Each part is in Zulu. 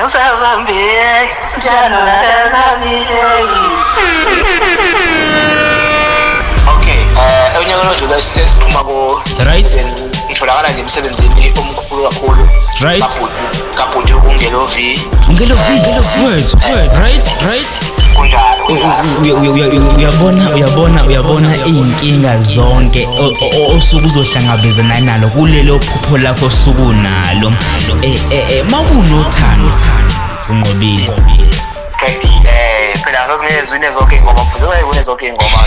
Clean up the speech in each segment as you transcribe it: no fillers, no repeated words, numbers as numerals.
Okay, unyaka lodlula siphuma ko Right. Ngitholakala nje emsebenzini omkhulu kakhulu. Right. Kakhulu ungelo V. Ngelo V. Wait, right. Uyabona inkinga zonke osuku uzohlangabezana nalo kulelo phupho lakho osuku nalo. Makunothando unqobile. Phela sasingezwini zonke ingoma, futhi zonke ingoma.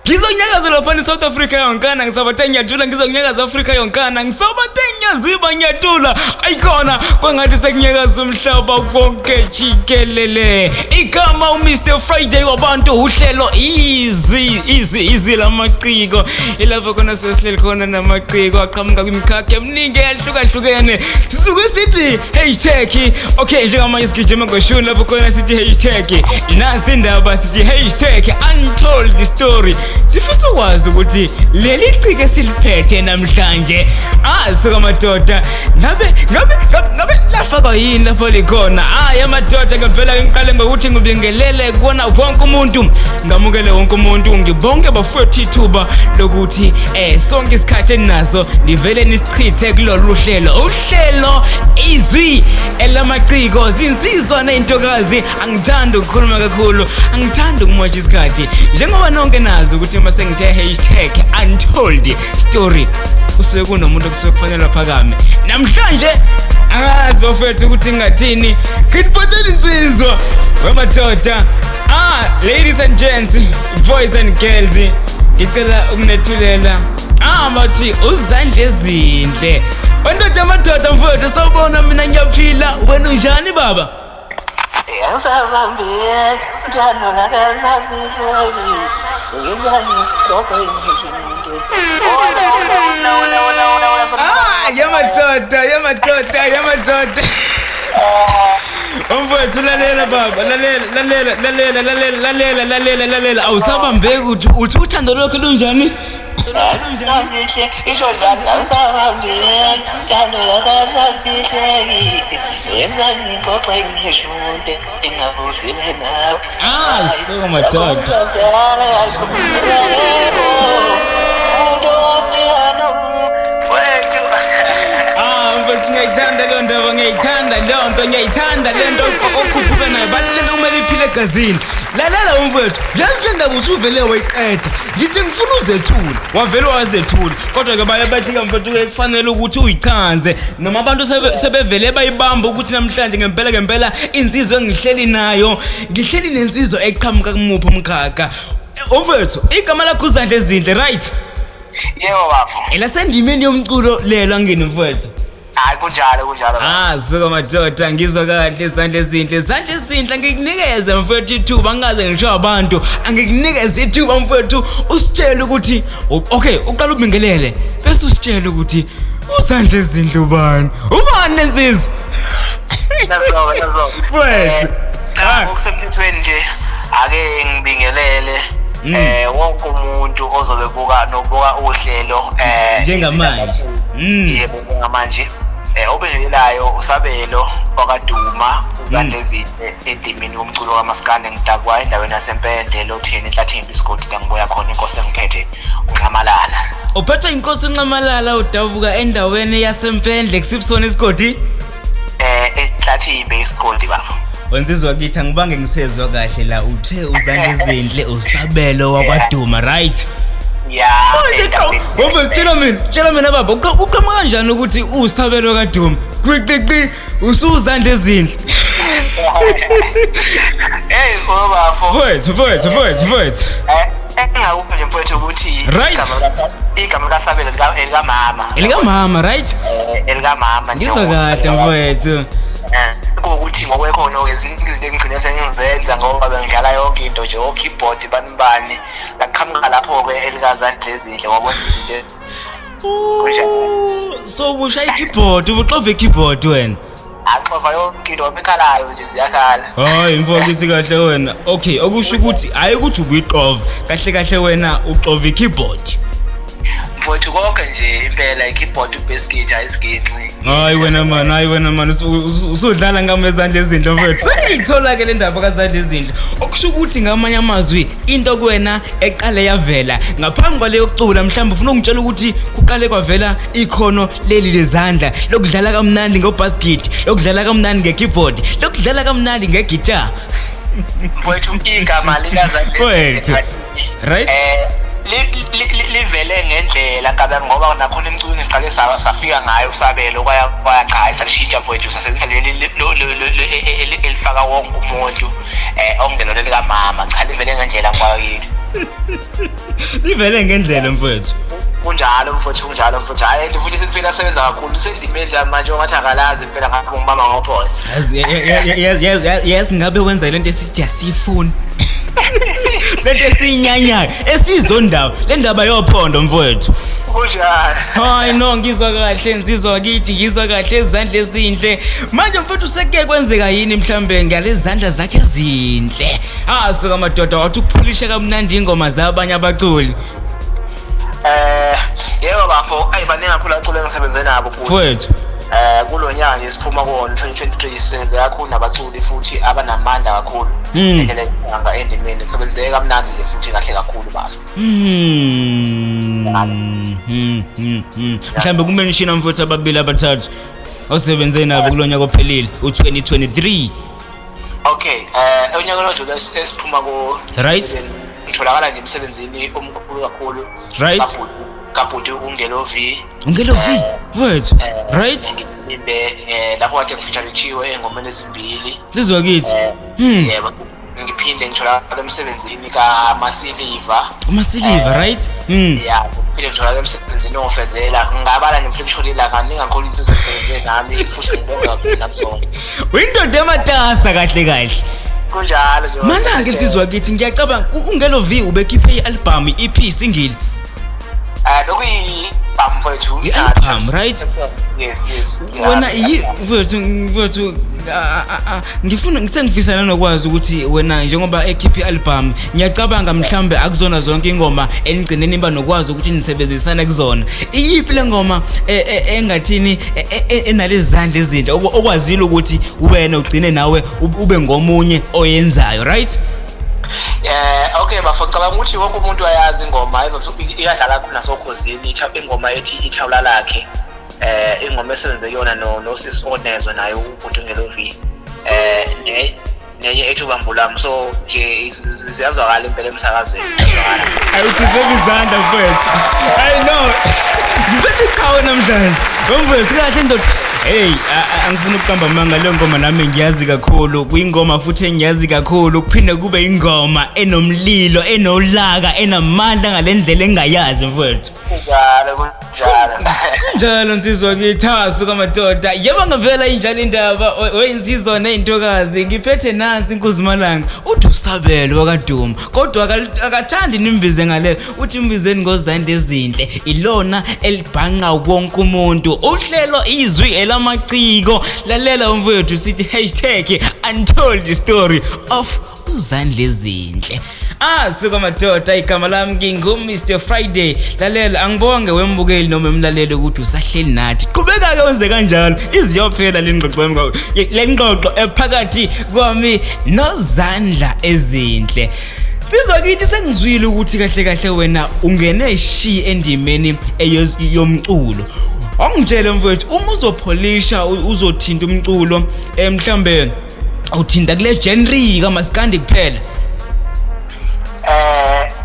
Ngizonyakaza lapha South Africa yonkana ngisabathe ngiyadula ngizonyakaza Africa yonkana ngisabathe ngiyaziba ngiyadula ayikona kwangathi sekunyakaza umhlaba wonke jikelele igama uMr Friday wabantu uhlelo easy lamaciko ilapha khona sesihleli khona namaciko aqhamuka kwimikhakha eminingi ehlukahlukene sisuke sithi hashtag okay njengamanje sigijima ngoshuni lapha khona sithi hashtag nansi indaba sithi hashtag untold story. Sifisa ukwazi ukuthi leli cike siliphethe namhlanje suka madoda ngabe lafaka yini lapho likhona amadoda ngempela ngiqale ngokuthi ngibingelele kubona wonke umuntu ngamukele wonke umuntu ngibonke bafethu ithuba lokuthi sonke isikhathi enaso livele nisichithe kulolu uhlelo izwi elamaciko zinsizwa nentokazi angithanda ukukhuluma kakhulu angithanda ukumotsha isikhathi njengoba nonke nazi ukuthi mase ngithe hashtag untold story kusuke kunomuntu kusuke kufanele aphakame namhlanje akazi bafethu ukuthi ngathini ngitiphatheni insizwa wemadoda ladies and gents boys and girls ngicela ukunethulela bathi UZandlezinhle wandoda amadoda mfowethu sawubona mina ngiyaphila wena unjani baba yamadoda umfowethu lalela baba lalela awusabambeki uthi uthando lwakho lunjani Isho njalo awusahambi njalo lakasafihle yenza ngixoxe ngishunte ingavuzile nawe so madoda mfowethu ngiyayithanda leyo ndaba ngiyayithanda lento okhuphuka nayo bathi lento kumele iphile egazini lalela umfowethu yazi le ndaba usuvele wayiqeda ngithi ngifuna uzethula wavele wazethula kodwa-ke baye bathi-ke mfowethu kufanele ukuthi uyichanze noma abantu sebevele bayibamba ukuthi namhlanje ngempela insizwa engihleli nayo ngihleli nensizwa eqhamuka kumuphi umkhakha umfowethu igama lakho UZandlezinhle right yebo bafo elasendimeni yomculo lelo angini mfowethu kunjalo suka madoda ngizwa kahle Zandlezinhle ngikunikeze mfowethu ithuba ngingaze ngisho abantu angikunikeze ithuba mfowethu usitshele ukuthi okay uqala ubingelele bese usitshele ukuthi UZandlezinhle ubani nensizwa nazo mfowethu ukusemthethweni nje ake ngibingelele wonke umuntu ozobe nokubuka uhlelo njengamanje yebo njengamanje obelelayo usabelo wakaduma uZandlezinhle endimini yomculo kaMaskandi ngidabwa endaweni yaseMpendle othini enhlathini isigodi la ngibuya khona inkosi engiphethe uNxamalala uphethe inkosi uNxamalala udabuka endaweni yaseMpendle kusiphisona isigodi enhlathini isigodi bafo wenzizwa kithi angibange ngisezwa kahle la uthe uZandlezinhle usabelo wakwaduma right tshela mina baba uqhamuka kanjani ukuthi usabelo kaduma qiqi usuZandlezinhle mfowethu engakuphi nje mfowethu ukuthi igama likasabelo elikamama right elikamama ngizwa kahle mfowethu ukuthi ngokwekhona izinto engigcine sengizenza ngoba bengidlala yonke into nje keyboard bani laqhamuka lapho-ke elikaZandlezinhle wabona izinto so busha i-keyboard ubuxova i-keyboard wena axova yonke into wamekhalayo nje ziyakhala hayi mfowethu kahle wena okay okusho ukuthi hayi ukuthi ubuyixova kahle wena uxova i-keyboard mfowethu konke nje impela i-keyboard, ubasket, isiginci. Hayi wena man usudlala ngami ezandlezinhle mfowethu. Sengiyithola ke le ndaba kaZandlezinhle. Okusho ukuthi ngamanye amazwi into kuwena eqale yavela. Ngaphambi kwaleyo kucula mhlawumbe ufuna ungitshela ukuthi kuqale kwavela ikhono leli lezandla lokudlala kamnandi ngobasket, lokudlala kamnandi ngekeyboard, lokudlala kamnandi ngegitar. Mfowethu igama likaZandlezinhle. Right? Livele ngendlela kabe ngoba nakhona emculweni siqale safika ngayo usabelo kwaya salishintsha mfowethu sasebenzisa leli elifaka wonke umuntu ongelona likamama cha livele ngendlela kwayithi. Livele ngendlela mfowethu. Kunjalo mfowethu hayi futhi sifika sebenza kakhulu sendimeni njani manje ongathi akalazi impela ngapha ngumama ngophola. Yes ngabe wenza lento esithi asifuni. Lento esinyanyayo esizondawo le ndaba yophondo mfowethu. Kunjalo. Hayi no ngizwa kahle nsizwa wakithi ngizwa kahle ezandlezinhle. Manje mfowethu seke kwenzeka yini mhlambe ngalezi zandla zakhe ezinhle? Asuka madoda wathi ukuphulisha kamnandi ingoma zabanye abaculi. Yebo bafo ayibaningi kakhulu acule ngisebenze nabo mfowethu. Kulonyaka esiphuma kuwona 2023 sisebenze kakhulu nabaculi futhi abanamandla kakhulu nganga endimeni sisebenze kamnandi nje futhi kahle kakhulu bafo. Mhlambe kumenshina mfowethu ababili abathathu osebenze nabo kulonyaka ophelile u2023. Okay, onyaka odlule esiphuma ko right ngitholakala nje emsebenzini omkhulu kakhulu right kaBhuti uNgelo V. Ngelo V wethu right lapho wathi ngifeaturechiwe engomeni ezimbili sizwa kithi yebo ngiphinde ngitholakala emsebenzini kaMasiliva right yeah ngiphinde ngitholakala emsebenzini ofezela ngabala ngimflexholila kaningi kakhulu insizwe esebenze nami futhi ngibonga kakhulu namzonke windoda ematasa kahle kunjalo nje mana ke insizwa kithi ngiyacabanga uNgelo V ubekhiphe ialbum EP single lokuyibhamu mfowethu i-album right yes wena mfowethu ngifuna ngisengifisana nokwazi ukuthi wena njengoba ekhiphi album ngiyacabanga mhlambe akuzona zonke ingoma enigcineni imba nokwazi ukuthi nisebenzisana kuzona iyiphi le ngoma engathini enalezi zandla ezinhle okwazile ukuthi wena ugcine nawe ube ngomunye oyenzayo right okay bafo cabanga ukuthi wonke umuntu ayazi ingoma iyadlala khona Ukhozini ingoma ethi IThawula lakhe ingoma esebenze yona nosisi onezwe naye uBhuti Ngelo V nenye ethi ubambulami so nje ziyazwakala impela emsakazweni ayukhizela izandla mfethu I know ngiphethe iqhawe namhlanje mfethu kahle ndoda hey angifuna ukuqamba manga le ngoma nami ngiyazi kakhulu kuyingoma futhi engiyazi kakhulu kuphinde kube ingoma enomlilo enolaka enamandla ngalendlela engayazi mfethu njalo nsizwa ngithasu kamadoda yebo ngavela injalo indaba oyinsizwa nezintokazi ngiphethe nansi inkulumalanga uthi usabelo wakaduma kodwa akathandi nimbize ngale uthi imbizeni ngoZandlezinhle ilona elibhanqa wonke umuntu uhlelo izwi elamaciko lalela mfowethu sithi #Untold story of UZandlezinhle. Suka madoda igama lami ngingumr Friday lalela angibonge wembukeli noma emlaleli ukuthi usahleli nathi qhubeka ke wenze kanjalo iziyophela lengxoxo ephakathi kwami noZandla ezinhle. Sizwa kithi sengizwile ukuthi kahle wena ungene shi endimeni yomculo. Ongitshela mfowethu uma uzopholisha uzothinta umculo mhlambe uthinta kule genre kaMaskandi kuphela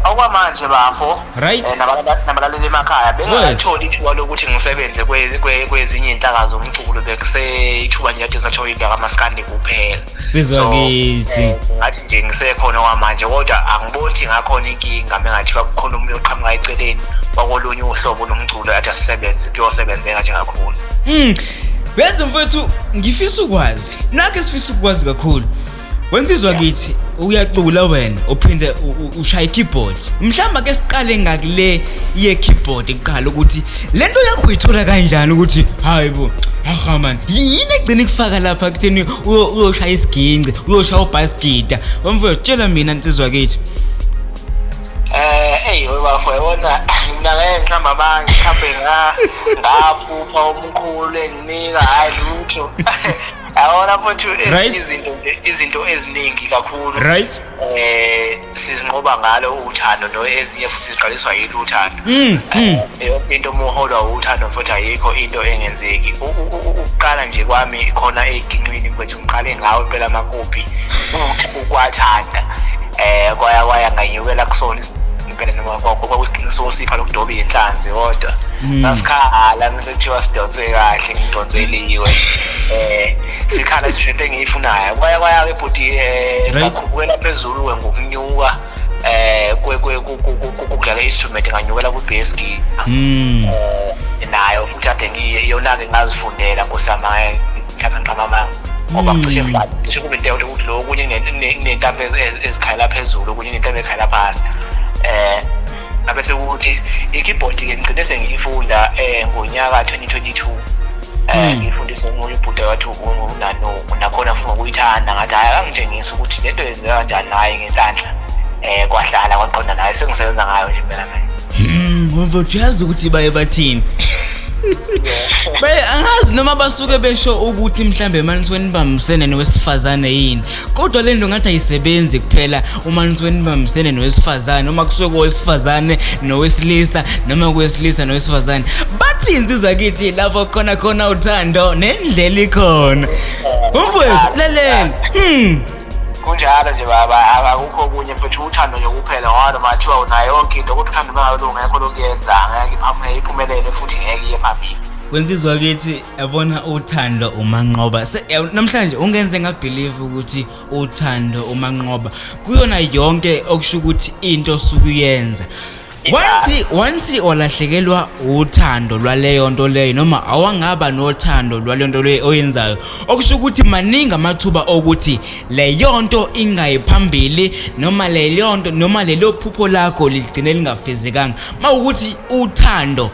okwamanje bafo right nabalaleli emakhaya bengathola ithuba lokuthi ngisebenze kwezinye inhlaka zomculo bekuseyithuba nje yathi sachoyida kaMaskandi kuphela sizwa kithi ngathi nje ngisekhona kwamanje kodwa angiboni ngakhona inkinga mengathi bakukhona umuntu oqhamuka eceleni bakolunye uhlobo lomculo athi asisebenze kuyosebenzeka nje kakhulu bese mfowethu ngifisa ukwazi nakhe sifisa ukwazi kakhulu wensizwa kithi uyacula wena uphinde ushaya keyboard mhlamba ke siqale ngakule ye keyboard iqala ukuthi lento yakho uyithola kanjani ukuthi hayibo man yini egcina kufaka lapha kutheni uyoshaya isiginci uyoshaya ubasket mfowethu tshela mina nsizwa kithi hey webafo yona mina ngeke ngihamba manje mhlambe ngaphupha umkhulu enginika hayi lutho awona mfowethu izinto eziningi kakhulu right sizinqoba ngalo uthando no ezinye futhi siqaliswa yilo uthando yonke into moholwa uthando futhi ayikho into engenzeki ukuqala nje kwami khona eginqini mfowethu ngiqale ngawo phela amakopi ukwathanda kwaya nganyukela kusona impela noma kwakusiqiniso sipha lokudoba inhlanzi kodwa sasikhala ngisekuthiwa sidonse kahle ngidonseliwe sikhala isho into engiyifunayo kwaya ke bhuti ngakhubukela phezulu ngokunyuka kudlala instrument nganyukela ku-bass guitar nayo futhi ade ngiyona-ke ngazifundela nkosama mhlawumbe ngiqamama ngoba cishe kube into yokuthi lo okunye kunentambo ezikhalela phezulu okunye kunentambo ezikhalela phasi abese ukuthi i-keyboard-ke ngigcine sengiyifunda ngonyaka 2022 ngifundise omunye ubhuda wathi nakhona funa ukuyithanda ngathi hayi angitshengisa ukuthi lento yenzeka kanjani naye ngenhlanhla kwahlala kwaqonda naye sengisebenza ngayo nje impela manje mfowethu uyazi ukuthi baye bathini angazi noma basuke besho ukuthi mhlambe emanisweni bambisene nowesifazane yini kodwa le nto ngathi ayisebenzi kuphela umanisweni bambisene nowesifazane noma kusuke kowesifazane nowesilisa noma kuwesilisa nowesifazane bathi insizwa kithi lapho khona uthando nendlela ikhona mfowethu lalela kunjalo nje baba akukho kunye mfethu uthando nje kuphela ngoba mathiwa unayo yonke into ukuthi uthando bangalunga ngekho lokuyenza ngeke iphumelele futhi ngeke iye phambili kwensizwa kithi yabona uthando umanqoba namhlanje ungenze ngabelieve ukuthi uthando umanqoba kuyona yonke okusho ukuthi into sukuyenza once olahlekelwa uthando lwaleyo nto leyo noma awangaba nothando lwaleyo nto leyo oyenzayo okusho ukuthi maningi amathuba okuthi leyo nto ingayiphambili noma leyo nto noma lelo phupho lakho ligcine lingafezekanga mawukuthi uthando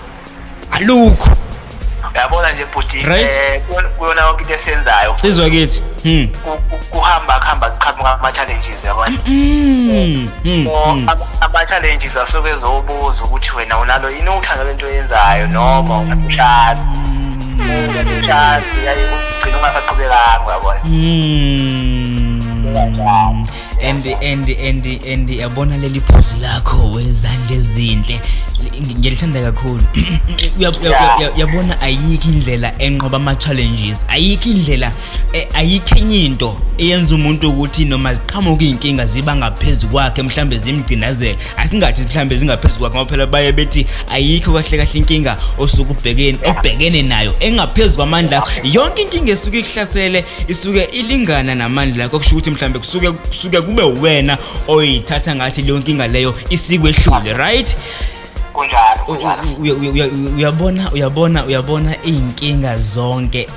alukho yabona nje bhuti kuyona yonke into esenzayo sizwa kithi kuhamba kuqhamuka ama-challenges yabona ama-challenges asuke ezobuza ukuthi wena unalo yini uthando lento oyenzayo noma ungakushazi ugcina ungasaqhubekanga yabona and yabona leli phuzu lakho weZandlezinhle ngiyalithanda kakhulu yabona ayikho indlela enqoba ama-challenges ayikho indlela ayikho enye into eyenza umuntu ukuthi noma ziqhamuka iy'nkinga ziba ngaphezu kwakhe mhlambe zimgcinazele asingathi mhlambe zingaphezu kwakhe ngoba phela baye bethi ayikho kahle kahle inkinga osuke ubhekene nayo engaphezu kwamandla akho yonke inkinga esuke ikuhlasele isuke ilingana namandla akho kusho ukuthi mhlambe kusuke kube wena oyithatha ngathi leyo nkinga leyo isikwehlule right uyabona inkinga zonke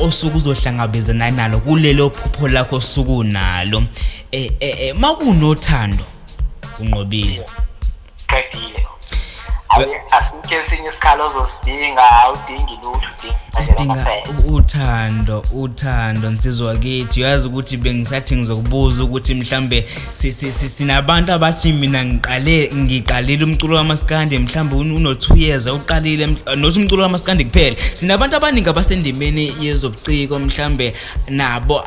osuku uzohlangabezana nalo kulelo phupho lakho osuku nalo makunothando unqobile qedile asikho esinye isikhalo ozosidinga awudingi lutho udinga uthando nsizwa kithi uyazi ukuthi bengisathi ngizokubuza ukuthi mhlambe sinabantu abathi mina ngiqalile umculo kaMaskandi mhlambe uno2 years uqalile nothi umculo kaMaskandi kuphela sinabantu abaningi abasendimeni yezobuciko mhlambe nabo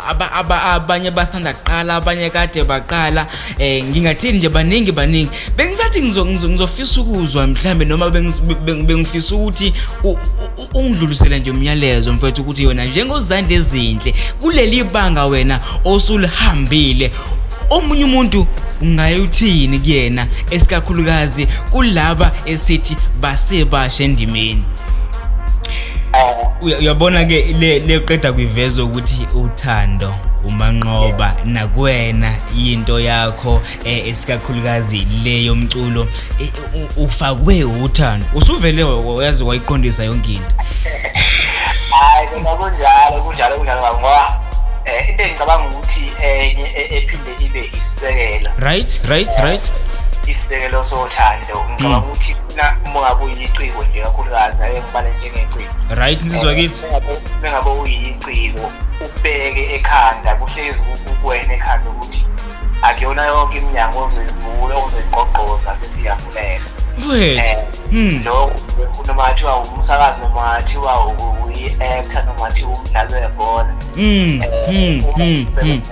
abanye basanda kuqala abanye kade baqala ngingathini nje baningi bengisathi ngizofisa ukuzwa mhlambe noma bengifisa ukuthi ungidlulisele nje umyalezo mfethu ukuthi yona njengoZandlezinhle kuleli banga wena osulihambile omunye umuntu ungayuthini kuyena esikakhulukazi kulaba esithi basebashe endimeni uyabona ke leqeda kuyivezo ukuthi uthando umanqoba nakwena into yakho esikakhulukazi leyo mculo ufakwe uthando usuvele wayazi wayiqondisa yonke into hayi kunjalo ngoba into engicabanga ukuthi ephinde ibe isisekelo right isisekelo sothando ngicabanga ukuthi funa ungabe uyiciko nje kakhulukazi ngibale njengeciko right insizwa kithi bengabe uyiciko ubheke ekhanda kuhlezi kuwena ekhanda ukuthi akuyona yonke iminyango ozoyivula ozoyiqoqoza bese iyavulela Mfowethu. Lo noma kuthiwa umsakazi noma kuthiwa uyi-actor noma kuthiwa umdlali webhola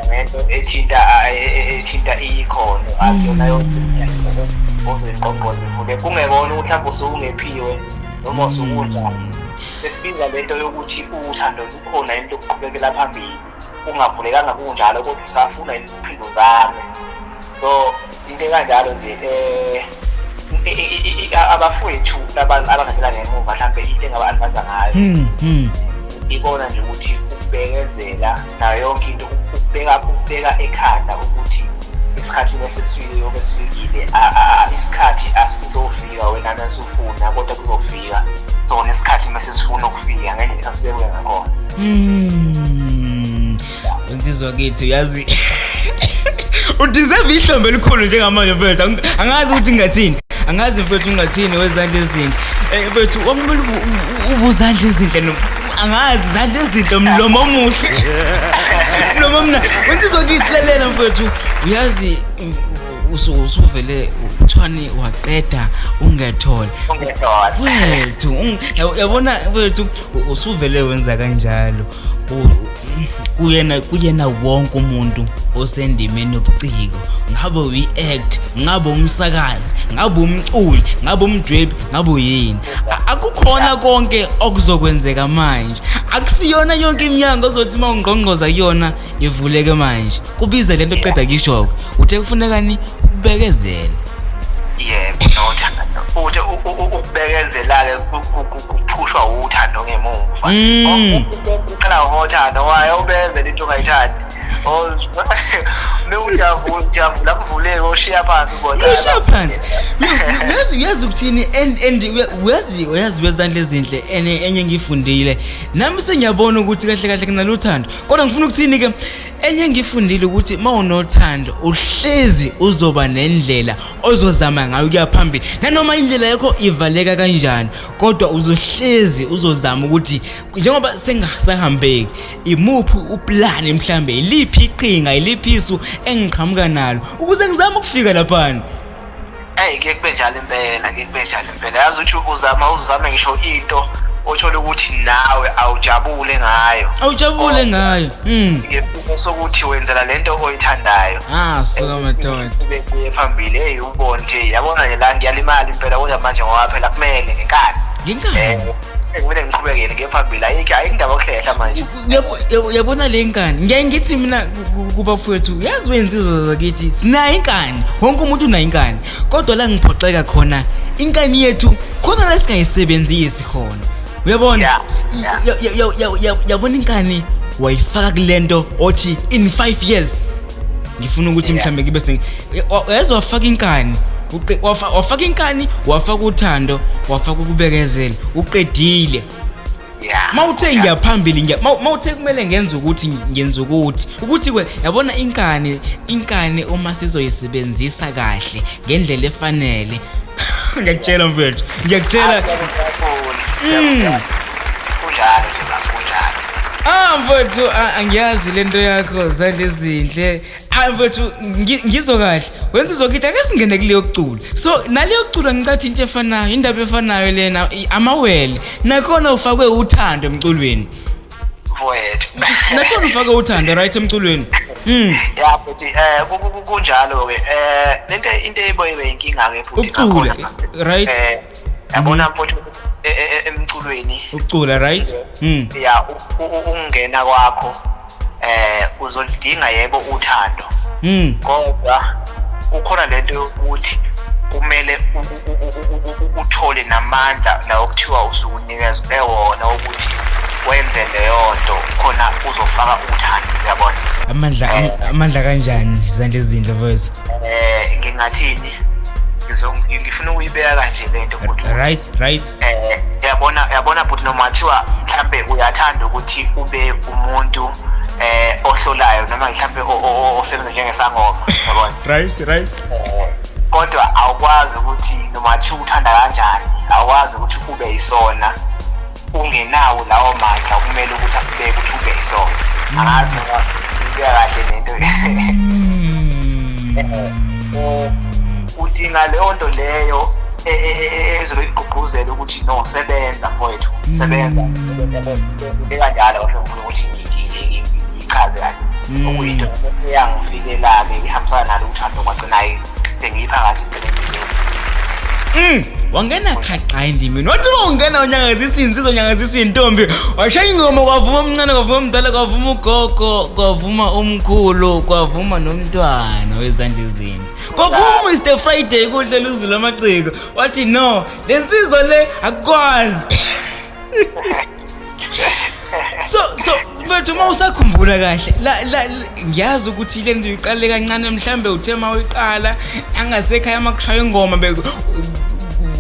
ngento ethinta ikhono akuyona yonke ozoyiqoqoza ivule kungekona ukuthi mhlawumbe usungephiwe noma usukunjani sesibiza lento yokuthi uthando lukhona into yokuqhubekela phambili ungavulekanga kunjalo kodwa usafuna impilo zami so into kanjalo nje abafowethu abangadlala ngemuva mhlambe into engaba-advise ngayo ibona nje ukuthi ukubekezela nayo yonke into ukubeka ekhanda ukuthi isikhathi besesifikile isikhathi asizofika wena nasufuna kodwa kuzofika sona isikhathi mesesifuna ukufika ngendlela esasibekwe ngakhona Lensizwa kithi uyazi udeserve ihlombe elikhulu njengamanje mfethu angazi ukuthi ngathini angazi mfethu ungathini wezandlezinhle mfethu wamele ubuzandlezinhle angazi zandlezinhle mlomo omuhle mlomo mna Lensizwa kisilelela mfethu uyazi usuvele uthwani waqeda ungethola mfethu yabona mfethu usuvele wenza kanjalo kuyena wonke umuntu osendimeni yobuciko ngabe uyi-act ngabe umsakazi ngabe umculi ngabe umdwebi ngabe uyini akukhona konke okuzokwenzeka manje akusiyona yonke iminyango ozothi mawungqongqoza kuyona ivuleke manje kubiza lento oqeda kishoko uthe kufunekani ukubekezela nothando ukubekezela-ke kuphushwa uthando ngemuva uqala ngothando waye ubezela into ongayithandi mewujavula kuvuleke oshiya phansi ushiya phansi uyazi ukuthini and uyazi wezandlezinhle enye ngifundile nami sengiyabona ukuthi kahle kahle kunaluthando kodwa ngifuna ukuthini-ke enye ngifundile ukuthi mawunothando uhlezi uzoba nendlela ozozama ngayo kuya phambili nanoma indlela yakho ivaleka kanjani kodwa uzohlezi uzozama ukuthi njengoba sengasahambeki imuphi uplan mhlambe iliphi iqhinga iliphi isu engiqhamuka nalo ukuze ngizame ukufika laphana ngeke kube njalo impela yazi ukuthi uzame ngisho into othola ukuthi nawe awujabule ngayo ngesimo sokuthi wenzela lento oyithandayo suka madoda kuye phambili ubone nje yabona la ngiyalimala impela kodwa manje ngoba phela kumele ngenkani kumele ngiqhubekele ngiye phambili ayindaba okuhlehla manje uyabona le nkani ngiyaye ngithi mina kubafowethu yazi wenzizwa zakithi sinayo inkani wonke umuntu unayo inkani kodwa la ngiphoxeka khona inkani yethu khona la singayisebenzisi khona uyabona yabona inkani wayifaka kulento othi in 5 years ngifuna ukuthi mhlambe kibe yazi wafaka inkani wafaka inkani wafaka uthando wafaka ukubekezela uqedile mawuthe ngiyaphambili mawuthe kumele ngenze ukuthi yabona inkani uma sizoyisebenzisa kahle ngendlela efanele ngiyakutshela mfethu ngiyakutshela kunjalo mfethu angiyazi lento yakho Zandlezinhle mfethu ngizwe kahle wenzizwa ukuthi ake singene kule yokucula so nale yokucula ngicathi into efanayo indaba efanayo lena amawele nakhona ufakwe uthando emculweni mfowethu nakhona ufakwe uthando right emculweni futhi kunjalo-ke lento into eyiboyiwe inkinga-ke futhi ukucula right yabona mfowethu emculweni ukucula right ukungena kwakho uzolidinga yebo uthando kodwa ukhona lento yokuthi kumele uthole namandla la okuthiwa usukunikezwe ewona ukuthi wenze leyo nto khona uzofaka uthando uyabona amandla kanjani Zandlezinhle voice ngingathini ngifuna ukuyibeka kanje lento futhi right yabona futhi noma kuthiwa mhlambe uyathanda ukuthi ube umuntu ohlolayo noma mhlambe osebenza njengesangoma yabona right kodwa awukwazi ukuthi noma kuthiwa uthanda kanjani awukwazi ukuthi ube yisona ungenawo lawo mandla kumele ukuthi akubeke ukuthi ube yisona angazi noma ngibeka kahle lento udinga leyo nto leyo ezobe igqugquzela ukuthi no sebenza mfowethu sebenza into kanjalo ukuthi ngichaze kahle okuyinto eyangifikela-ke ihambisana nalo uthando kwagcina-ke sengiyiphakathi wangena khaqayi endimini wathi ungena unyangazisa insizwa unyangazisa intombi washaya ingoma kwavuma omncane kwavuma omdala kwavuma ugogo kwavuma umkhulu kwavuma nomntwana wezandlezinhle kwavuma Mr Friday kuhlela uzulu amaciko wathi no lensizwa le akwazi so mfethu uma usakhumbula kahle ngiyazi ukuthi le nto uyiqale kancane mhlambe uthe ma uyiqala angasekhaya amakushaya ingoma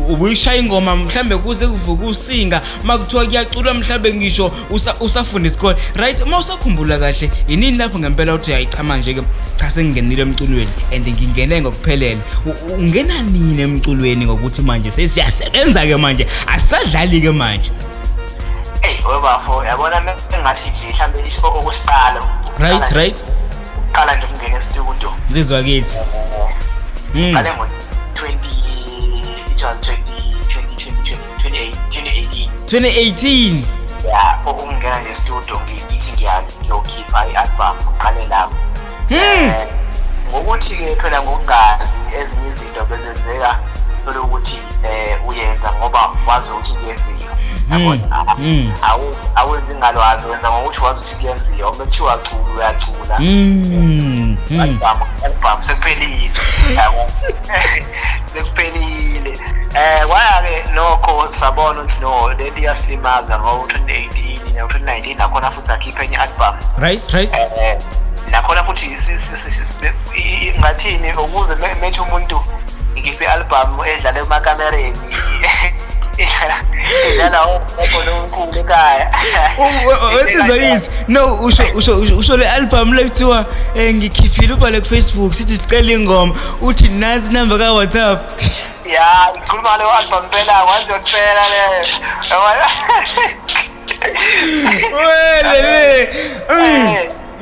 ubuyishaya ingoma mhlambe kuze kuvuka usinga makuthiwa kuyacula mhlambe ngisho usafunda isikole right uma usakhumbula kahle inini lapho ngempela uthi hayichama nje ke cha sengingenile emculweni and ngingene ngokuphelele ungena nini emculweni ngokuthi manje sesiyasebenza ke manje asadlali ke manje webafo yabona ngathi nje mhlambe okwesiqalo right qala nje ukungena e-studio zizwa kithi qale ngo 2018 yeah ukungena nge-studio ngithi ngiyokhipha i-album uqale lapho ngokuthi-ke phela ngokungazi ezinye izinto bezenzeka ukuthi uyenza ngoba wazi ukuthi kuyenziwa awenzi ngalwazi wenza ngokuthi wazi ukuthi kuyenziwa uma kuthiwa cula uyacula album sekuphelile sekuphelile kwaya-ke nokho sabona ukuthi no lento iyasilimaza ngo-2018 no-2019 nakhona futhi akhipha enye album right nakhona futhi ngathini ukuze methi umuntu ngikhiphe i-album edlala emakamereni idlala omkhulu ekhaya wenzizwa kithi no usho le album lekuthiwa ngikhiphile ubhale ku-Facebook sithi sicela ingoma uthi nazi inamba ka-WhatsApp ya ngikhuluma leyo album phela kwanzi yokuphela leyo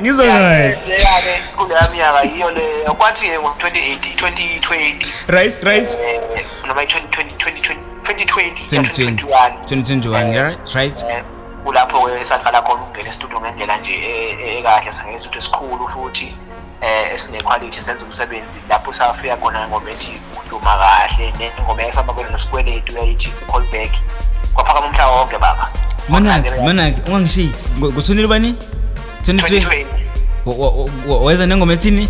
ngizwa ngayo kuleya minyaka yiyo leyo kwathi-ke ngo-2020 right noma 2021 right kulapho-ke saqala khona ukungena estudio ngendlela nje ekahle sangenza ukuthi esikhulu futhi esinequality senza umsebenzi lapho safika khona ngoma ethi uduma kahle nengoma esababona nosikweletu yayithi Kubheka kwaphakama umhlaba wonke baba manake ungangishiyi ngo-20 bani 2020 weza nengoma ethini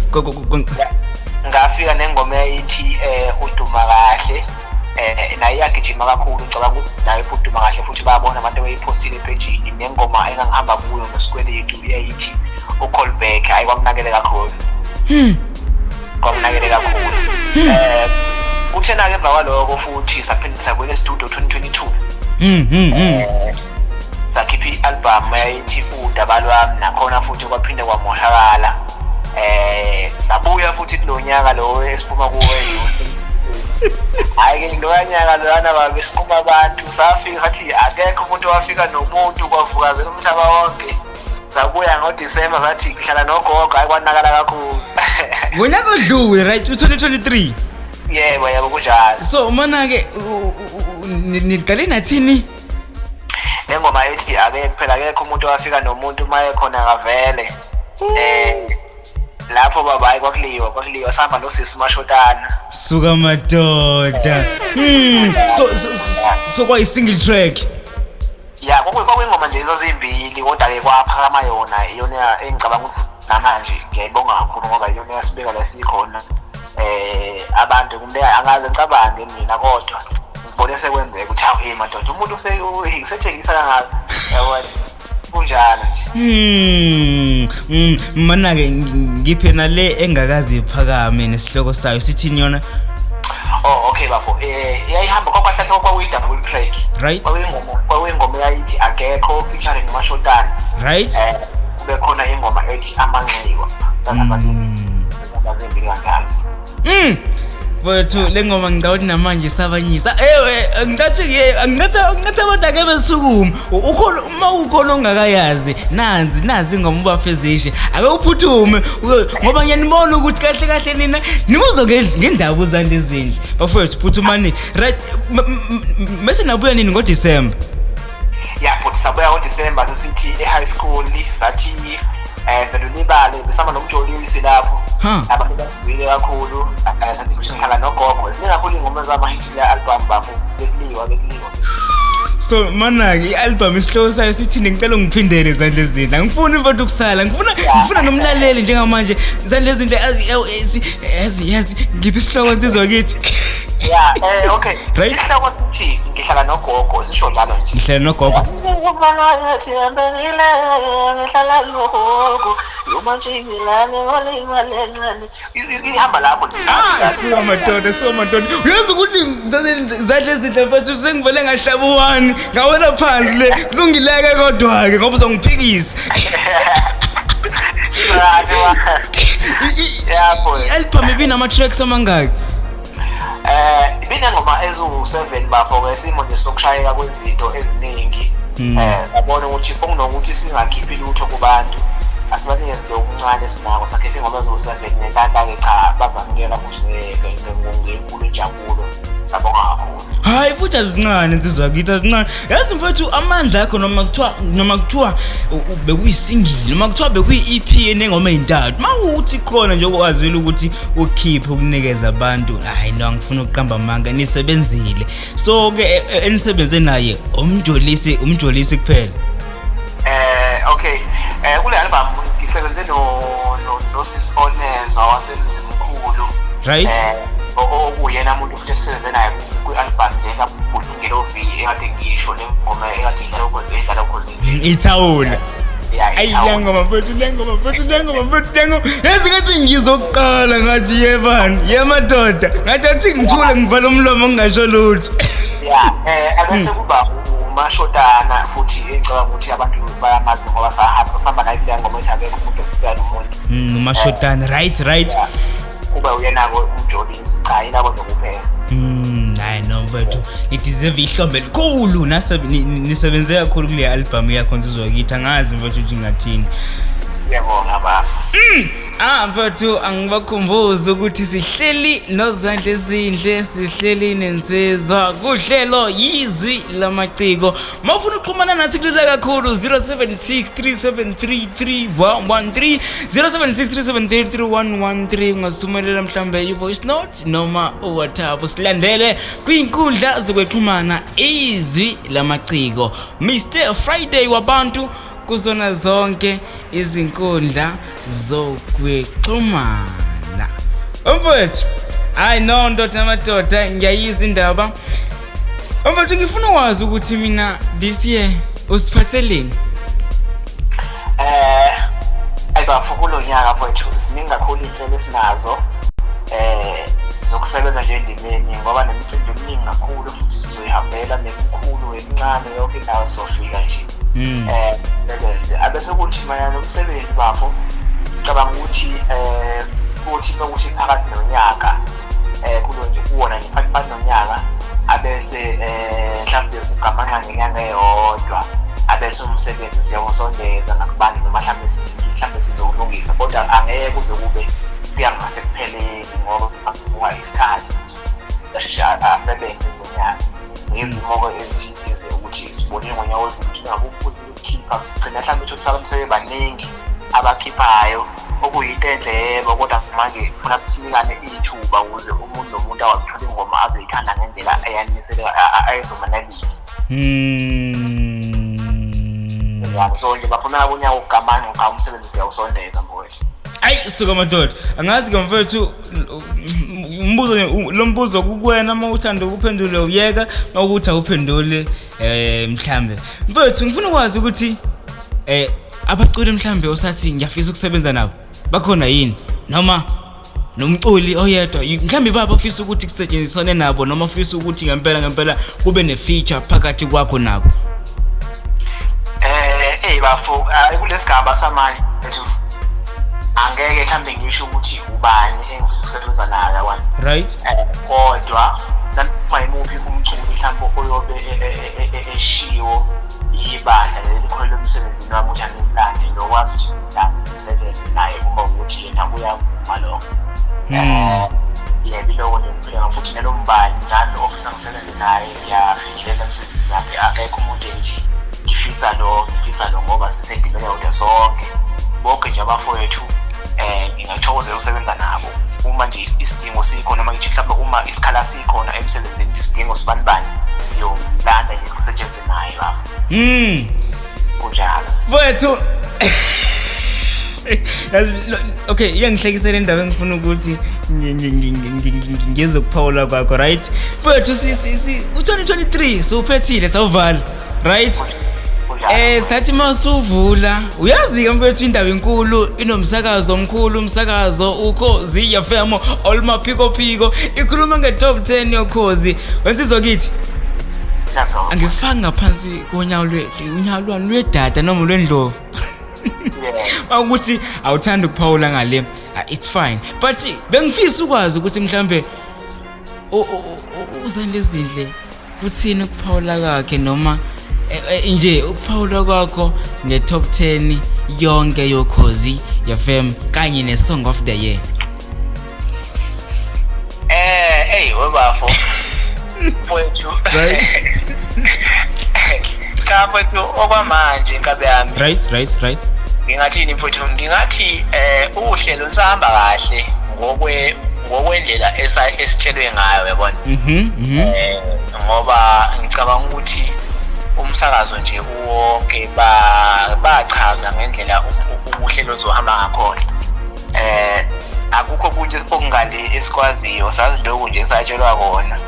ngafika nengoma yayithi uduma kahle naye yagijima kakhulu ngicabanga ukuthi naye uduma kahle futhi bayabona abantu abayipostile epejini nengoma engangihamba kuyo ngosikweletu yayithi Kubheka ayikwamnakele kakhulu kwamnakele kakhulu kuthena-ke emva kwaloko futhi saphinde sabuye e-studio 2022 sakhipha i-album yayithi udaba lwami nakhona futhi kwaphinde kwamoshakala sabuya futhi kulo nyaka lo esiphuma kuwo hayi-ke loya nyaka loyana babe siquma abantu safika sathi akekho umuntu wafika nomuntu kwavukazela umhlaba wonke sabuya ngoDisemba sathi ngihlala nogogo hayi kwanakala kakhulu ngonyaka odluwe right 2023 yebo kunjalo so mana-ke niqale nathini nengoma ethi akekho umuntu wafika nomuntu uma ekhona kavele lapho baba hayi kwakuliwa sihamba nosisi umashotana suka madoda so kwayi-single track ya kwakuyingoma nje ezazimbili kodwa-ke kwaphakama iyona engicabanga ukuthi namanje ngiyayibonga kakhulu ngoba iyona yasibeka la sikhona abantu kumele angaze ngicabange mina kodwa ngibone sekwenzeka ukuthi hawu madoda umuntu usethengisa kangaka yabona kunjalo nje mana-ke ngiphe nale engakazi iphakame nesihloko sayo sithini yona okay bafo yayihamba kwakwahlahle kwakuyi-double track right kwakuyingoma yayithi akekho featuring umashotana right kube khona ingoma ethi amanxiwa zazimbili kanjalo Mfowethu le ngoma ngicawuthi namanje sabanyisa ngicathi abantu ake besukuma ukhona uma ukhona ongakayazi nazi ingoma ubafezishe ake uphuthume ngoba ngiyanibona ukuthi kahle nina nibuzo ngendaba uZandlezinhle bafowethu phuthumani right mase nabuya nini ngoDecember but sabuya ngoDecember sesithi e-high school sathi vele libale besama noMjolisi lapho abantu bazwile kakhulu sathi kusho ngihlala nogogo singakhulu ingoma zama-hit le album bafo bekliwa so mana-ke i-album isihloko sayo sithini ngicela ungiphindele Zandlezinhle angifuni mfowethu ukusala ngifuna nomlaleli njengamanje Zandlezinhle yazi ngiphi isihloko nsizwa kithi okay isihloko sithi ngihlala nogogo sisho njalo nje ngihlala nogogo ihamba lapho suka madoda uyazi ukuthi Zandlezinhle mfethu sengivele ngahlabuwani ngawela phansi le kulungileke kodwa-ke ngoba uzongiphikisa i-album ibinama-tracks amangaki ibinengoma eziwu-7 bafo-ke simo nje sokushayeka kwezinto eziningi sabona ukuthi okunokuthi singakhiphi lutho kubantu asibanikeze lo okuncane esinako sakhipha ingoma eziwu-7 nenhlanhla-ke cha bazamukela futhi ngenkulu injabulo sabonga kakhulu hayi futhi azincane nsizwa kithi azincane yazi mfethu amandla akho noma kuthiwa bekuyisingile noma kuthiwa bekuyi-EP enengoma ey'ntathu mawukuthi khona nje okwazile ukuthi ukhiphe ukunikeza abantu hayi no angifuna ukuqamba amanga nisebenzile so-ke enisebenze naye umjolisi kuphela okay kule album ngisebenze nosisifoneza wasemzimkhulu right okuyena umuntu futhi esisebenze naye kwi-album le kaKhumbulani NgeloV ekade ngisho le ngoma ekade idlala ukhozi edlala ukhozi IThawula ayi lengoma mfethu yazi ngathi ngizokuqala ngathi yebani yemadoda ngathi athi ngithule ngivala umlomo ngingasho lutho abese kuba umashotana futhi engicabanga ukuthi abantu bayamazi ngoba sahamba naye kule ngoma ethi akekho umuntu ofika nomuntu umashotana right kuba uyena-ko umjolisi cha yinabo nje kuphela hayi no mfethu ngideserve ihlombe elikhulu nisebenze kakhulu kule album yakho nsizwa kithi angazi mfethu ukuthi ngathini ngiyabonga baba mfethu angibakhumbuza ukuthi sihleli noZandlezinhle sihleli nensizwa kuhlelo yizwi lamaciko mawufuna ukuxhumana nathi kulula kakhulu 0763733113 0763733113 ungasithumelela mhlambe i-voice note noma uWhatsApp silandele kwinkundla zokuxhumana izwi lamaciko Mr Friday wabantu kuzona zonke izinkundla zokuxhumana mfowethu hayi no ndoda amadoda ngiyayiza indaba mfowethu ngifuna ukwazi ukuthi mina this year usiphatheleni ayibafukulo nyaka mfowethu ziningi kakhulu inhlelo esinazo zokusebenza nje endimeni ngoba nemicimbi eminingi kakhulu futhi sizoyihambela nemikhulu emincane yonke indawo sofika nje abese kuthi mayana umsebenzi bafo ngicabanga ukuthi ukuthi phakathi nonyaka kulo nje kuwona nje phakathi nonyaka abese mhlawumbe ugamanxa ngenyanga eyodwa abese umsebenzi siyawusondeza ngakubani noma mhlawumbe sizowulungisa kodwa angeke kuze kube kuya ngasekupheleni ngoba kuba isikhathi asheshe asebenze ngonyaka ngezimo ezithize ukuthi sibone ngonyaka ukuthi ngakuphuza ukukhipha gcina mhlawumbe ukuthi abantu sebebaningi abakhiphayo okuyinto enhle yebo kodwa manje kufuna kusinikane ithuba ukuze umuntu nomuntu awathola ingoma azoyithanda ngendlela eyanisele ayizomanalisa so nje bafuna ukunyaka ukugamanxa nxa umsebenzi siyawusondeza mfowethu ayi suka madoda angazi ke mfowethu lo mbuzo kukwena uma uthanda ukuphendula uyeka ukuthi awuphendule mhlambe mfowethu ngifuna ukwazi ukuthi abaculi mhlambe osathi ngiyafisa ukusebenza nabo bakhona yini noma nomculi oyedwa mhlambe baba ufisa ukuthi kusetshenziswane nabo noma ufisa ukuthi ngempela kube ne-feature phakathi kwakho nabo bafo kulesigaba samanje angeke mhlambe ngisho ukuthi ubani engifisa ukusebenza naye yabona. Right. Kodwa noma imuphi umculi mhlambe oyobe eshiwo ibandla lelikhona emsebenzini wami ukuthi angimlande lokwazi ukuthi ngidlale sisekele naye uma ukuthi yena uyavuma lokho. Yebo lokho ngiphela futhi nalo mbali nalo ofisa ngisebenze naye ngiyafikilela emsebenzini wakhe akekho umuntu ethi ngifisa lo ngoba sisendimele yodwa sonke bonke nje abafowethu ngingakuthokozela ukusebenza nabo uma nje isidingo sikhona noma ngithi mhlawumbe uma isikhala sikhona emsebenzini isidingo sibanibani ngiyomlanda ngikusetshenziswe naye bafo kunjalo mfowethu. Okay, iyangihlekisela indaba engifuna ukuthi ngizokuphawula kwakho, right? Mfowethu u2023 siuphethile sawuvala, right? Sathi masuvula uyazi ke mfowethu indaba enkulu inomsakazo omkhulu, umsakazo Ukhozi FM olma phiko ikhuluma nge-top 10 yoKhozi. Wensizwa kithi angifanga ngaphansi konyawo lwedada noma lwendlovu. Ukuthi awuthanda ukuphawula ngale, it's fine, but bengifisa ukwazi ukuthi mhlambe uZandlezinhle kuthini ukuphawula kwakhe noma nje ukuphawula kwakho nge-top 10 yonke yoKhozi FM kanye ne-song of the year. Webafo mfowethu cha mfowethu okwamanje inkabe yami. Right. Ngingathini mfowethu, ngingathi uhlelo lusahamba kahle ngokwendlela esitshelwe ngayo yabona. Ngoba ngicabanga ukuthi umsakazo nje wonke bachaza ngendlela uhlelo luzohamba ngakhona. Akukho kunje okungale esikwaziyo, sazi lokho nje satshelwa kona.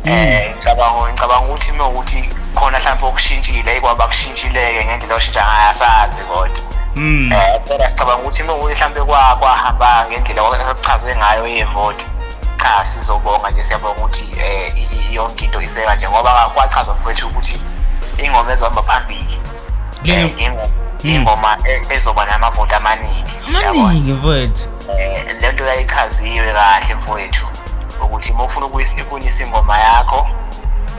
Ngicabanga ukuthi ukuthi khona mhlawumbe okushintshile ekwaba kushintshileke ngendlela oshintsha ngayo asazi kodwa. Phela sicabanga ukuthi mhlawumbe kwahamba ngendlela okuchazwe ngayo yevote. Cha sizobonga nje, siyabonga ukuthi yonke into iseka nje ngoba kwachazwa mfowethu ukuthi ingoma ezohamba phambili ingoma ezoba namavoti amaningi mfowethu. Lento yayichaziwe kahle mfowethu ukuthi uma ufuna ukuyisa ingoma yakho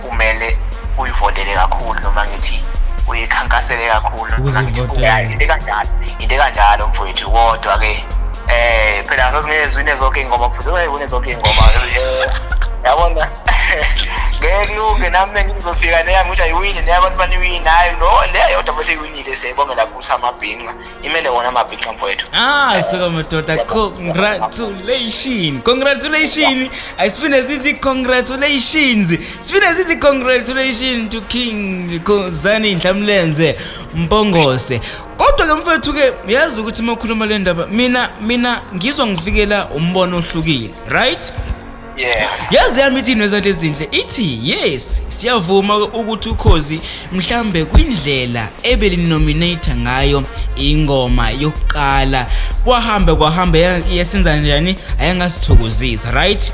kumele uyivotele kakhulu noma ngithi uyikhankasele kakhulu into kanjalo mfowethu. Kodwa ke phela sasingezwine zonke ingoma kufuze uyivune zonke ingoma yabona. Ngeke nami ngizofika neyami ukuthi ayiwini neyabantu baniwini hayi no leyo yodwa bathi iwinile siyabongela kuthi amabhinqa imele wona amabhinqa mfowethu. Sika madoda, congratulations. Ayisiphinda sithi congratulations to King Zandlezinhle Mlenze Mpongose. Kodwa ke mfowethu ke yazi ukuthi makhuluma le ndaba mina ngizwa ngifikela umbono ohlukile, right? Yazi yami ithi UZandlezinhle ithi yes siyavuma ukuthi uKhozi mhlambe kwindlela ebelinominate ngayo ingoma yokuqala kwahamba yesenza njani ayangasithokozisa, right?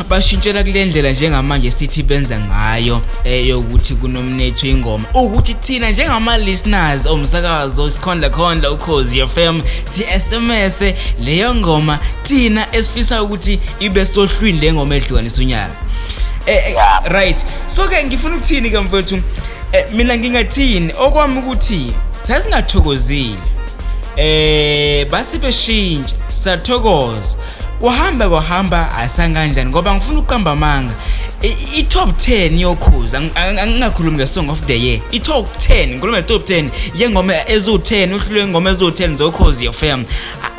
Bashintshela kule ndlela njengamanje sithi benza ngayo yokuthi kunominate ingoma ukuthi thina njengama listeners omsakazo sikhondla Ukhozi FM si SMS leyo ngoma thina esifisa ukuthi ibe sohlwini le ngoma ehlukanisa unyaka. Right, so ke ngifuna ukuthini ke mfowethu, mina ngingathini okwami ukuthi sasingathokozile base beshintsha sathokoza kuhamba asanganjani ngoba ngifuna uqamba amanga i-top 10 yoKhozi. Angingakhulumi nge-song of the year, i-top 10 ngikhuluma nge-top 10 yengoma ezo-10 uhlelo ngoma ezo-10 zoKhozi FM.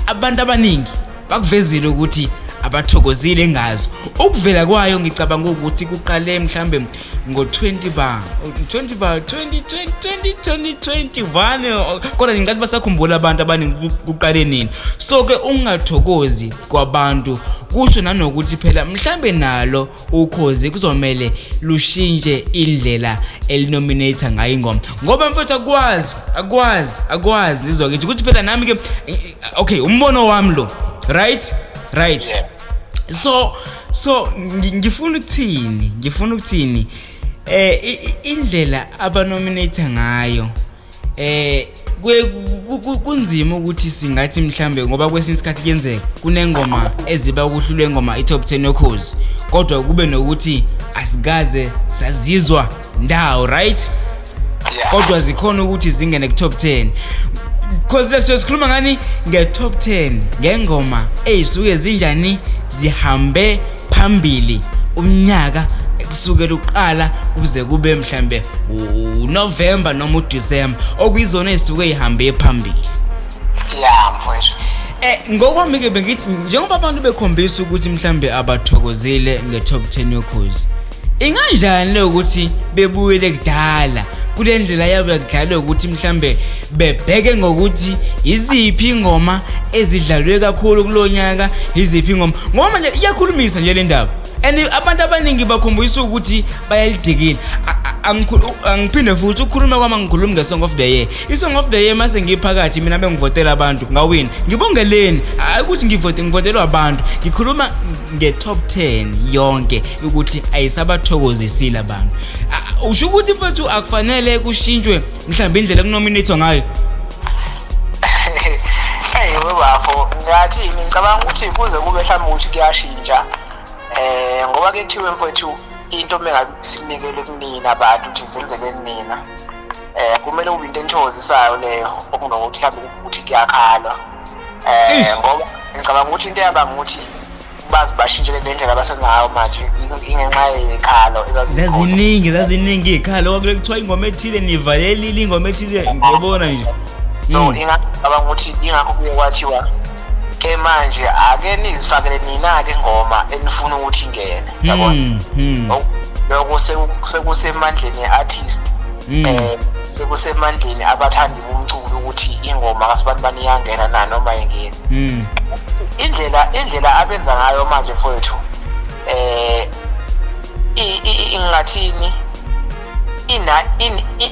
Abantu abaningi bakuvezile ukuthi abathokozile ngazo. Ukuvela kwayo ngicabanga ukuthi kuqale mhlambe ngo-2021 kodwa ngicela basakhumbula abantu abaningi kuqale nini. So ke ungathokozi kwabantu kusho nanokuthi phela mhlambe nalo uKhozi kuzomela lushintshe indlela elinominate ngayo ingoma ngoba mfethu akwazi izwa ukuthi phela nami ke okay umbono wami lo, right? So ngifuna ukuthini indlela abanominate ngayo kunzima ukuthi singathi mhlambe ngoba kwesinye isikhathi kuyenzeka kunengoma eziba ukuhlulwe ingoma iTop 10 yoKhozi kodwa kube nokuthi asikaze sazizwa ndawo right kodwa zikhona ukuthi zingene kuTop 10 because leso sikhuluma ngani ngeTop 10 ngengoma ezisuke zinjani zihambe phambili umnyaka kusukela uqala kuze kube mhlambe uNovember noma uDecember okuyizona ezisuke ihambe phambili mfowethu ngokwami ke bengithi njengoba abantu bekhombisa ukuthi mhlambe abathokozile ngeTop 10 yoKhozi inganjani le ukuthi bebuyele kudala kule ndlela yabo yakudala ukuthi mhlambe bebheke ngokuthi iziphi ingoma ezidlalwe kakhulu kulonyaka iziphi ingoma ngoba manje iyakhulumisa nje le ndaba and abantu abaningi bakhombisa ukuthi bayalidikile angiphinde futhi ukukhuluma kwami ngikhuluma ngeSong of the Year iSong of the Year mase ngiphakathi mina bengivotela abantu ngawina ngibongeleni ukuthi ngivotelwa abantu ngikhuluma ngeTop 10 yonke ukuthi ayisabathokozisile abantu usho ukuthi mfethu akufanele kushintshwe mhlawumbe indlela kunominate ngayo bafo ngathi ngicabanga ukuthi kuze kube mhlawumbe ukuthi kuyashintsha ngoba ke kuthiwe mfethu into mengabe sinikele kunina abantu ukuthi senzele nina kumele ube into enthokozisayo leyo okunokuthi mhlawumbe ukuthi kuyakhalwa ngoba ngicabanga ukuthi into yaba ukuthi bazi bashintshele le ndlela abasenza ngayo manje ingenxa yekhalo zaziningi ikhalo okule kuthiwa ingoma ethile nivalelile ingoma ethile ngiyabona nje so ingaba ukuthi ingakho kuye kwathiwa ke manje ake nizifakele nina ke ngoma enifuna ukuthi ingene yabona lokho sekusemandleni artist sekusemandleni abathandi bomculo ukuthi ingoma kaSibani bani iyangena na noma ingene indlela abenza ngayo manje mfowethu ingathini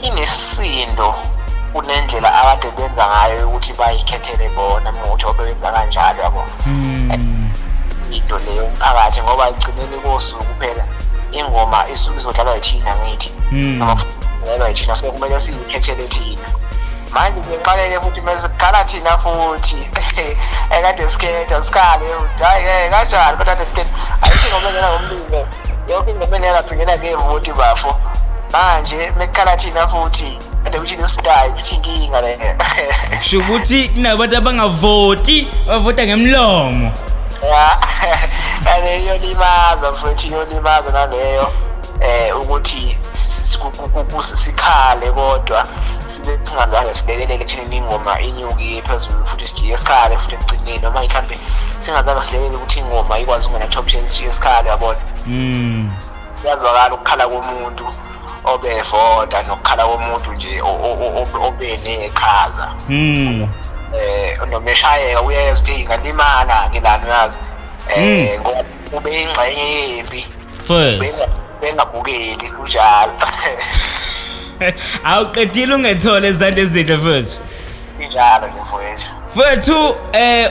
inesindo kunendlela abade benza ngayo ukuthi bayikhethele bona ukuthi obenza kanjalo yabo into leyo phakathi ngoba igcineni kosuku kuphela ingoma izodlalwa yithina ngithi noma ngaba yithina so kumele siyikhethele thina manje ngiqaleke futhi mesikhala thina futhi ekade sikhetha sikhale hayi kanjalo but ade ayithi ngoba ngena ngomlilo yonke ingoma engaphindela ngevoti bafo manje mekhala thina futhi ade uthi isifudayo uthi inkinga le kusho ukuthi kunabantu abangavoti bavota ngemlomo ale yolimaza futhi yolimaza naleyo ukuthi sikhale kodwa sibe singazange silekelele ekuthini ingoma inyuki phezulu futhi sijike sikhale futhi ekugcineni noma mhlambe singazange silekelele ukuthi ingoma ikwazi ukungena top 10 sijike sikhale yabona yazwakala ukukhala komuntu obevota nokukhala komuntu nje obeneqhaza nomeshayeka uyeza ukuthi ingalimala ngilana uyazi ngoba ube ingxenye yempi first bengabukeli kunjalo awuqedile ungethola ezandlezinhle futhi injalo nje mfowethu Wethu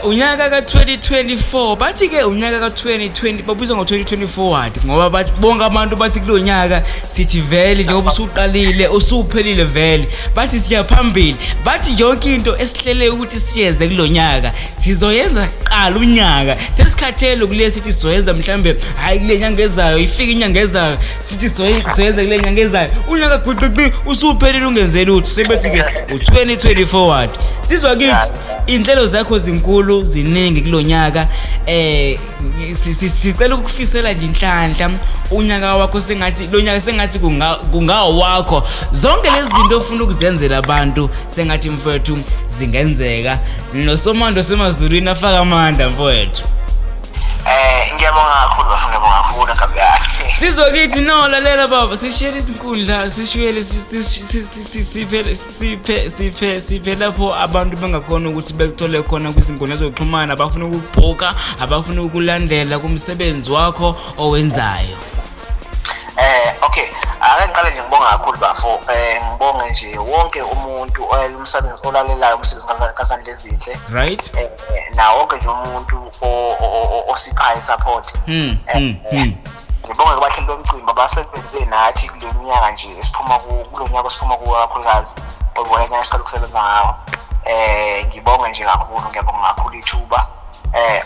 unyaka ka2024 bathi ke unyaka ka2020 babuza ngo2024 wathi ngoba bathi bonke abantu bathi kulo nyaka sithi vele njengoba usuqalile usuphelile vele bathi siya phambili bathi yonke into esihlele ukuthi siyenze kulo nyaka sizoyenza qala unyaka sesikhathele kulesi sithi sizoyenza mhlambe hayi kule nyanga ezayo ifika inyanga ezayo sithi sizoyenza kule nyanga ezayo unyaka gqiqi usuphelile ungenzela uthi sebethi ke u2024 wathi sizwa kithi inhlelo zakho zinkulu ziningi kulonyaka sicela ukufisela nje inhlanhla unyaka wakho sengathi lo nyaka sengathi kungawo wakho zonke lezi zinto ofuna ukuzenzela abantu sengathi mfowethu zingenzeka nosomando semazulwini afaka amandla mfowethu ngiyabonga kakhulu kaBheka sizokithi no lalela baba sishare izinkundla sishiyele siphe lapho abantu bengakhona ukuthi bekuthole khona kwizinkundla zokuxhumana abafuna ukubhoka abafuna ukulandela kumsebenzi wakho owenzayo okay ake ngiqale nje ngibonga kakhulu bafo ngibonge nje wonke umuntu oyalumsebenzi olalelayo umsebenzi kaZandlezinhle right na wonke nje umuntu osiphaye support ngibonge kubahleli bomcimbi abasebenze nathi kulonyaka nje esiphuma kulonyaka esiphuma kuwo kakhulukazi oyibona ngesiqala ukusebenza ngawo. Ngibonga nje kakhulu, ngiyabonga kakhulu ithuba.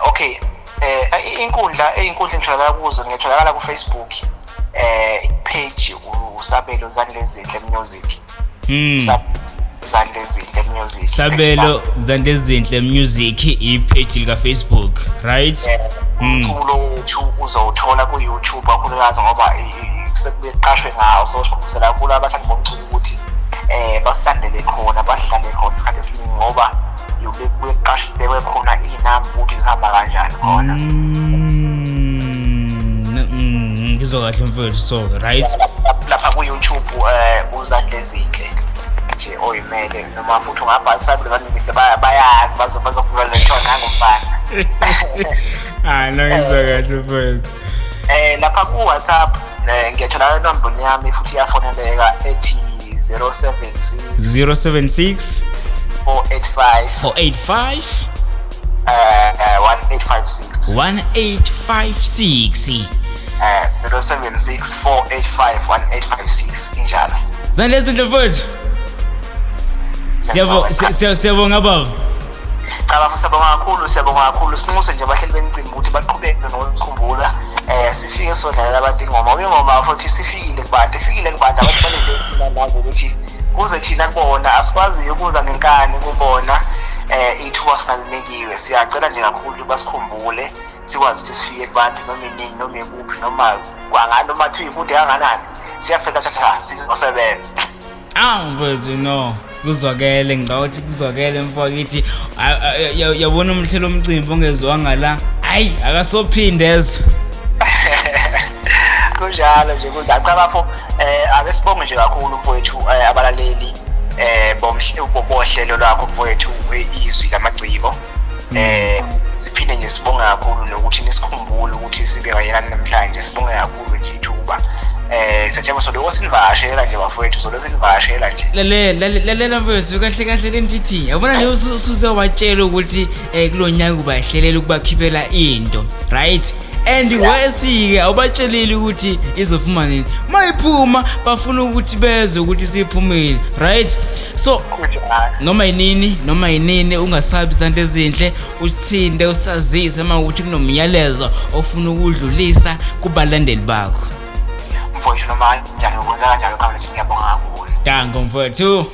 Okay, inkundla ngitholakala kuzo, ngitholakala ku Facebook. Page usabelo Zandlezinhle music. Zandlezinhle music. Sabelo Zandlezinhle music ipage lika Facebook, right? Umculo wethu uzowuthola ku YouTube kakhulukazi ngoba sekuqashwe ngawo, so sikhuthaza kakhulu abathandi bomculo ukuthi basilandele khona, basihlale khona isikhathi esiningi ngoba kuyeqashwe khona inamba ukuthi zihamba kanjani khona. Ngizwa kahle mfowethu, so right lapha ku YouTube UZandlezinhle nje oyimele, noma futhi ungabhalisa UZandlezinhle bayazi bazokuveza ngomfana. Ngizwa kahle mfowethu. Lapha ku WhatsApp ngiyathola inombolo yami futhi iyafoneleka ethi 076 485 1856 1856 076 485 1856 injalo. Zandlezinhle mfowethu. Siyabonga baba. Cha bafuna siyabonga kakhulu. Sinxuse nje abahleli bencimbi ukuthi baqhubeke nokukhumbula. Sifike sodlalela abantu ingoma. Ingoma futhi ifikile kubantu abantu abafanele nazo ukuthi kuze thina kubona asikwazi ukuza ngenkani kubona ithuba sinalinekiwe. Siyacela nje kakhulu basikhumbule, sikwazi ukuthi sifike kubantu noma inini noma ekuphi noma kwangani noma thiwe kude kanganani. Siyafika sizosebenza. Mfowethu no. Kuzwakele ngicabanga kuzwakele mfowethu yabona umhlelo omcimbi ongezwanga la. Hayi akasophindezwe. Kunjalo nje cha lapho ake sibonge nje kakhulu mfowethu abalaleli bohlelo lwakho mfowethu izwi lamagciko. Siphinde nje sibonge kakhulu nokuthi nisikhumbule ukuthi sibe kanye namhlanje. Sibonge kakhulu nje ithuba. Sithemba solo sinivashela nje bafowethu, solo sinivashela nje. Lalela mfowethu kahle lentithi. Yabona nje usuze watshela ukuthi kulonyaka ubahlelela ukubakhiphela into, right? And wesike awubatshelile ukuthi izophuma nini. Mayiphuma bafuna ukuthi bezwe ukuthi siphumile, right? So noma yinini ungasabi Zandlezinhle, usithinde usazise mawukuthi kunomyalezo ofuna ukudlulisa kubalandeli bakho. Mfowethu noma njani ukwenza kanjalo khawulethe ngiyabonga kakhulu. Dango mfowethu.